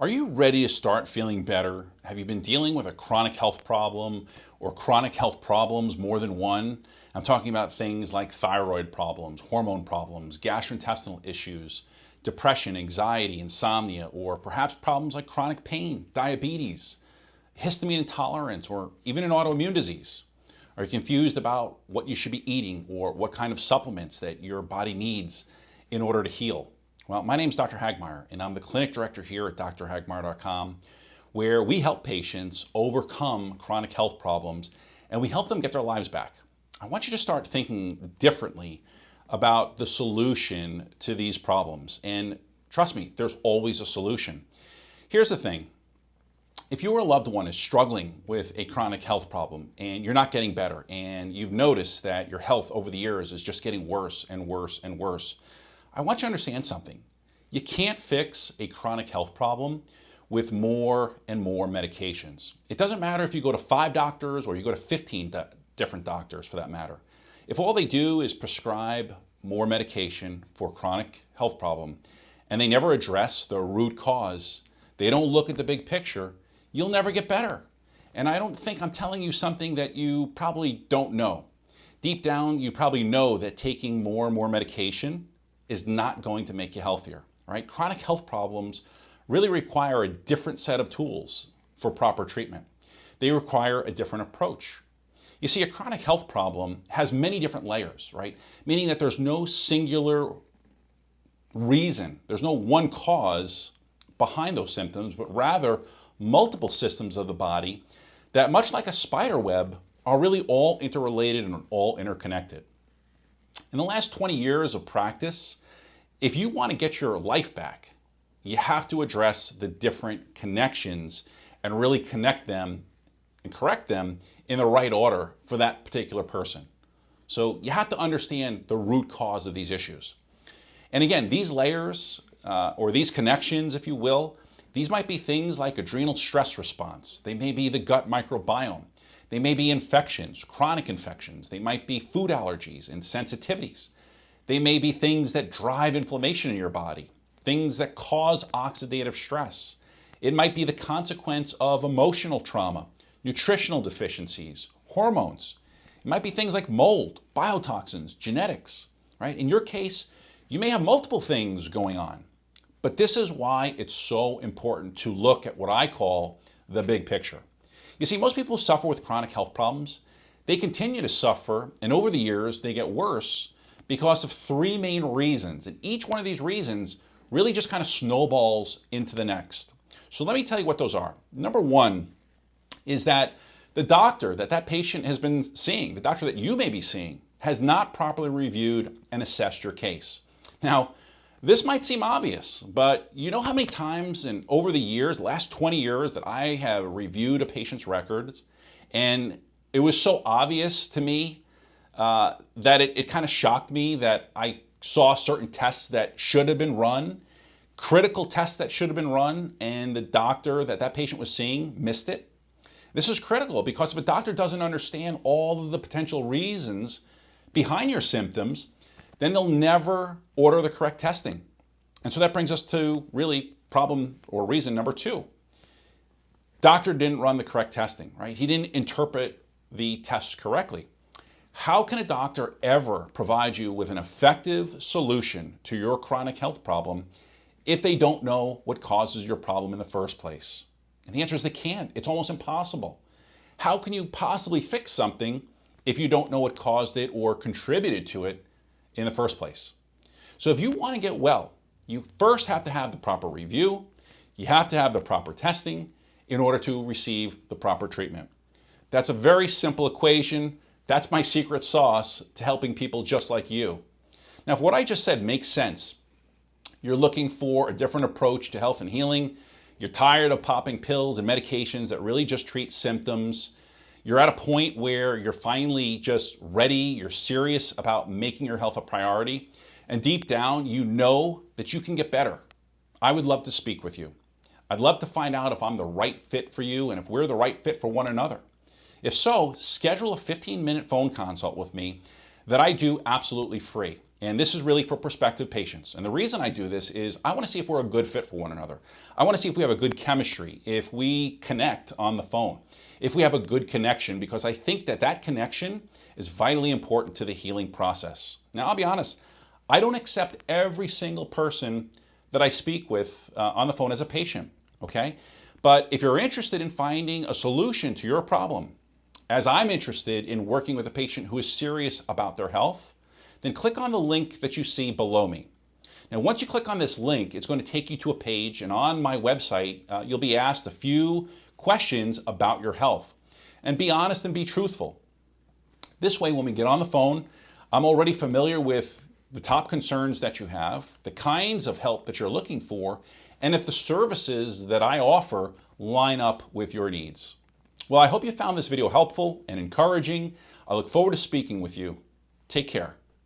Are you ready to start feeling better? Have you been dealing with a chronic health problem or chronic health problems more than one? I'm talking about things like thyroid problems, hormone problems, gastrointestinal issues, depression, anxiety, insomnia, or perhaps problems like chronic pain, diabetes, histamine intolerance, or even an autoimmune disease. Are you confused about what you should be eating or what kind of supplements that your body needs in order to heal? Well, my name is Dr. Hagmeyer, and I'm the clinic director here at drhagmeyer.com, where we help patients overcome chronic health problems and we help them get their lives back. I want you to start thinking differently about the solution to these problems. And trust me, there's always a solution. Here's the thing. If you or a loved one is struggling with a chronic health problem and you're not getting better and you've noticed that your health over the years is just getting worse and worse and worse, I want you to understand something. You can't fix a chronic health problem with more and more medications. It doesn't matter if you go to 5 doctors or you go to 15 different doctors for that matter. If all they do is prescribe more medication for a chronic health problem and they never address the root cause, they don't look at the big picture, you'll never get better. And I don't think I'm telling you something that you probably don't know. Deep down, you probably know that taking more and more medication is not going to make you healthier. Right? Chronic health problems really require a different set of tools for proper treatment. They require a different approach. You see, a chronic health problem has many different layers, right? Meaning that there's no singular reason, there's no one cause behind those symptoms, but rather multiple systems of the body that, much like a spider web, are really all interrelated and all interconnected. In the last 20 years of practice, if you want to get your life back, you have to address the different connections and really connect them and correct them in the right order for that particular person. So you have to understand the root cause of these issues. And again, these layers or these connections, if you will, these might be things like adrenal stress response. They may be the gut microbiome. They may be infections, chronic infections. They might be food allergies and sensitivities. They may be things that drive inflammation in your body, things that cause oxidative stress. It might be the consequence of emotional trauma, nutritional deficiencies, hormones. It might be things like mold, biotoxins, genetics, right? In your case, you may have multiple things going on. But this is why it's so important to look at what I call the big picture. You see, most people who suffer with chronic health problems, they continue to suffer, and over the years, they get worse because of 3 main reasons. And each one of these reasons really just kind of snowballs into the next. So let me tell you what those are. Number one is that the doctor that patient has been seeing, the doctor that you may be seeing, has not properly reviewed and assessed your case. Now, this might seem obvious, but you know how many times over the years, last 20 years, that I have reviewed a patient's records and it was so obvious to me that it kind of shocked me that I saw certain tests that should have been run, critical tests that should have been run, and the doctor that patient was seeing missed it. This is critical because if a doctor doesn't understand all of the potential reasons behind your symptoms, then they'll never order the correct testing. And so that brings us to really problem or reason number 2. Doctor didn't run the correct testing, right? He didn't interpret the tests correctly. How can a doctor ever provide you with an effective solution to your chronic health problem if they don't know what causes your problem in the first place? And the answer is they can't. It's almost impossible. How can you possibly fix something if you don't know what caused it or contributed to it in the first place? So if you want to get well, you first have to have the proper review, you have to have the proper testing in order to receive the proper treatment. That's a very simple equation. That's my secret sauce to helping people just like you. Now, if what I just said makes sense, you're looking for a different approach to health and healing, you're tired of popping pills and medications that really just treat symptoms, you're at a point where you're finally just ready, you're serious about making your health a priority, and deep down you know that you can get better, I would love to speak with you. I'd love to find out if I'm the right fit for you and if we're the right fit for one another. If so, schedule a 15-minute phone consult with me that I do absolutely free. And this is really for prospective patients. And the reason I do this is I want to see if we're a good fit for one another. I want to see if we have a good chemistry, if we connect on the phone, if we have a good connection, because I think that that connection is vitally important to the healing process. Now, I'll be honest, I don't accept every single person that I speak with on the phone as a patient, okay? But if you're interested in finding a solution to your problem, as I'm interested in working with a patient who is serious about their health, then click on the link that you see below me. Now, once you click on this link, it's going to take you to a page, and on my website, you'll be asked a few questions about your health. And be honest and be truthful. This way, when we get on the phone, I'm already familiar with the top concerns that you have, the kinds of help that you're looking for, and if the services that I offer line up with your needs. Well, I hope you found this video helpful and encouraging. I look forward to speaking with you. Take care.